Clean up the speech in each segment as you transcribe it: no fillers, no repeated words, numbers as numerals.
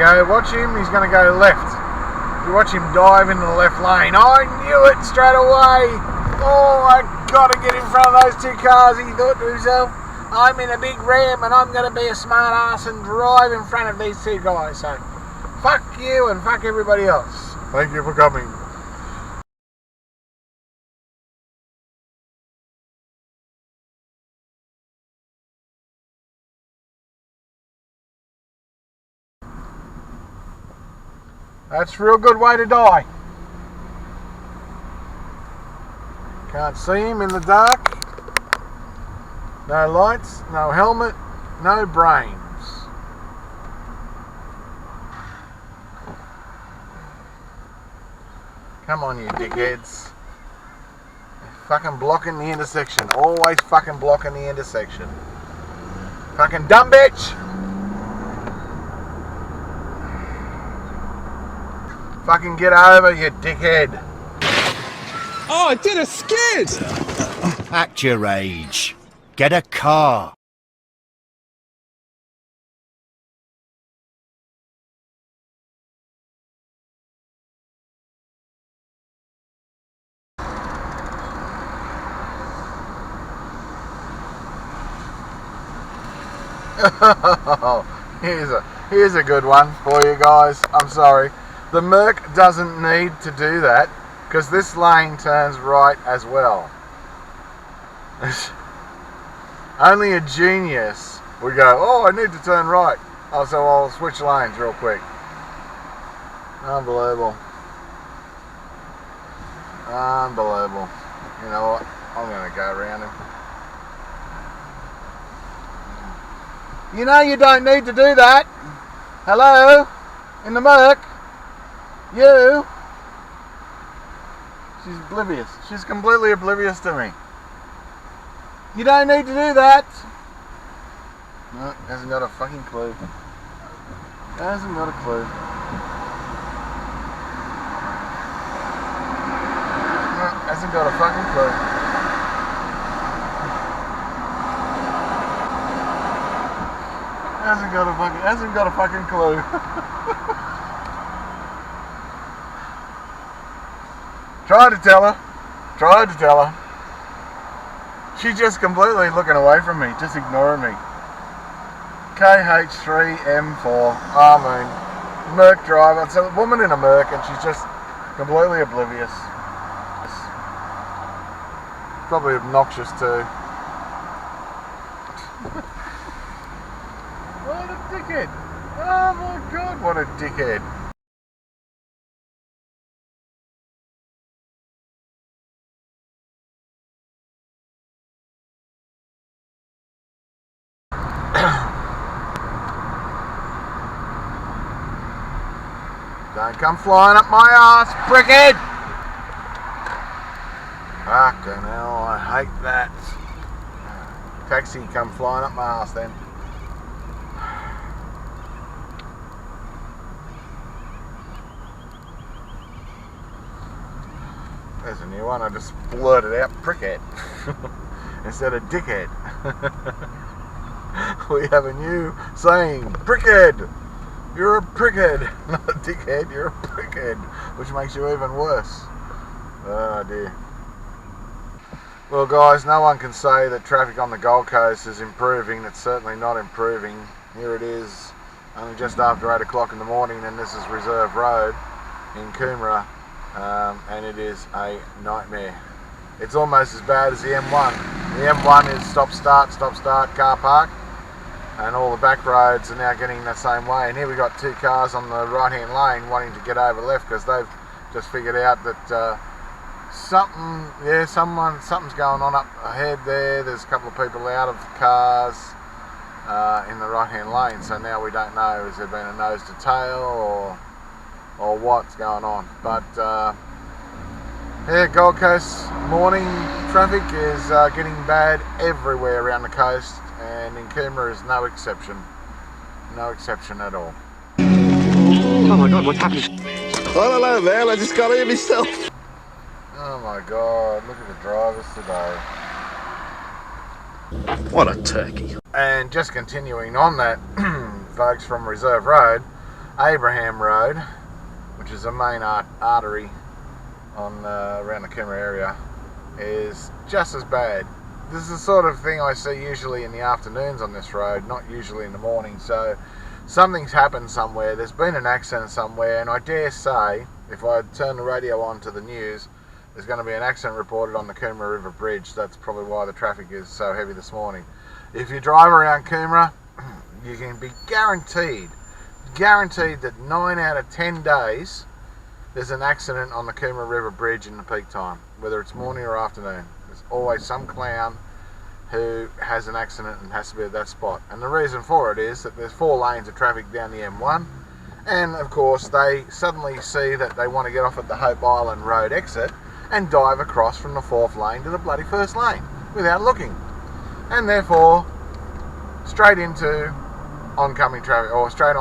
go. Watch him, he's going to go left. You watch him dive into the left lane. I knew it straight away. Oh, I got to get in front of those two cars. He thought to himself, I'm in a big Ram and I'm going to be a smart ass and drive in front of these two guys. So, fuck you and fuck everybody else. Thank you for coming. That's a real good way to die. Can't see him in the dark. No lights, no helmet, no brains. Come on, you dickheads. Fucking blocking the intersection. Always fucking blocking the intersection. Fucking dumb bitch! Fucking get over, you dickhead. Oh, I did a skid! Act your age. Get a car. Here's a good one for you guys. I'm sorry. The Merc doesn't need to do that because this lane turns right as well. Only a genius would go, oh, I need to turn right. Oh, so I'll switch lanes real quick. Unbelievable. Unbelievable. You know what? I'm going to go around him. You know you don't need to do that. Hello? In the Merc? You? She's oblivious. She's completely oblivious to me. You don't need to do that. No, hasn't got a fucking clue. Hasn't got a clue. No, hasn't got a fucking clue. Hasn't got a fucking clue. Tried to tell her. She's just completely looking away from me, just ignoring me. KH3M4, I mean, Merc driver. It's a woman in a Merc and she's just completely oblivious. Probably obnoxious too. What a dickhead. Oh my god, what a dickhead. Don't come flying up my ass, prickhead! Fucking hell, I hate that. Taxi, come flying up my ass then. There's a new one, I just blurted out prickhead instead of dickhead. We have a new saying, prickhead! You're a prickhead, not a dickhead, you're a prickhead, which makes you even worse. Oh dear. Well guys, no one can say that traffic on the Gold Coast is improving. It's certainly not improving. Here it is, only just after 8 o'clock in the morning, and this is Reserve Road in Coomera, and it is a nightmare. It's almost as bad as the M1. The M1 is stop start, car park, and all the back roads are now getting the same way. And here we got two cars on the right hand lane wanting to get over left because they've just figured out that something's going on up ahead there. There's a couple of people out of cars in the right hand lane, so now we don't know, has there been a nose to tail or what's going on. But yeah, Gold Coast morning traffic is getting bad everywhere around the coast, and in Coomera is no exception. No exception at all. Oh my god, what's happening? I don't know, man. I just got here myself. Oh my god, look at the drivers today. What a turkey. And just continuing on that, folks, from Reserve Road, Abraham Road, which is a main artery on around the Coomera area, is just as bad. This is the sort of thing I see usually in the afternoons on this road, not usually in the morning. So something's happened somewhere. There's been an accident somewhere, and I dare say, if I turn the radio on to the news, there's going to be an accident reported on the Coomera River Bridge. That's probably why the traffic is so heavy this morning. If you drive around Coomera, you can be guaranteed that 9 out of 10 days there's an accident on the Coomera River Bridge in the peak time, whether it's morning or afternoon. There's always some clown who has an accident and has to be at that spot. And the reason for it is that there's 4 lanes of traffic down the M1, and of course they suddenly see that they want to get off at the Hope Island Road exit and dive across from the 4th lane to the bloody 1st lane without looking, and therefore straight into oncoming traffic, or straight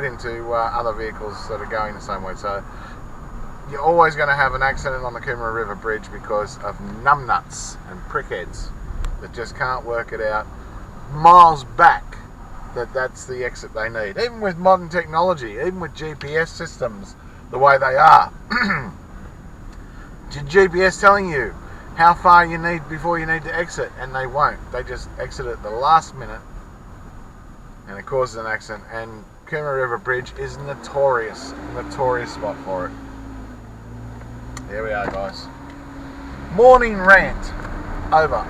into other vehicles that are going the same way. So you're always going to have an accident on the Coomera River Bridge because of numbnuts and prickheads that just can't work it out miles back that that's the exit they need. Even with modern technology, even with GPS systems the way they are, GPS telling you how far you need before you need to exit, and they won't. They just exit at the last minute, and it causes an accident. And Coomera River Bridge is notorious spot for it. There we are, guys. Morning rant over.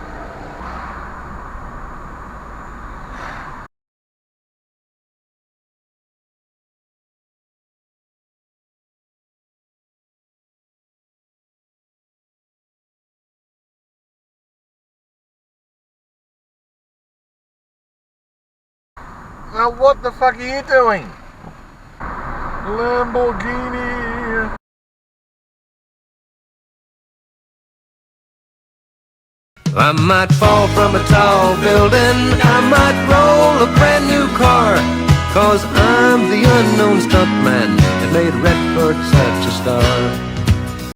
Now what the fuck are you doing? Lamborghini. I might fall from a tall building, I might roll a brand new car, 'cause I'm the unknown stuntman that made Redford such a star.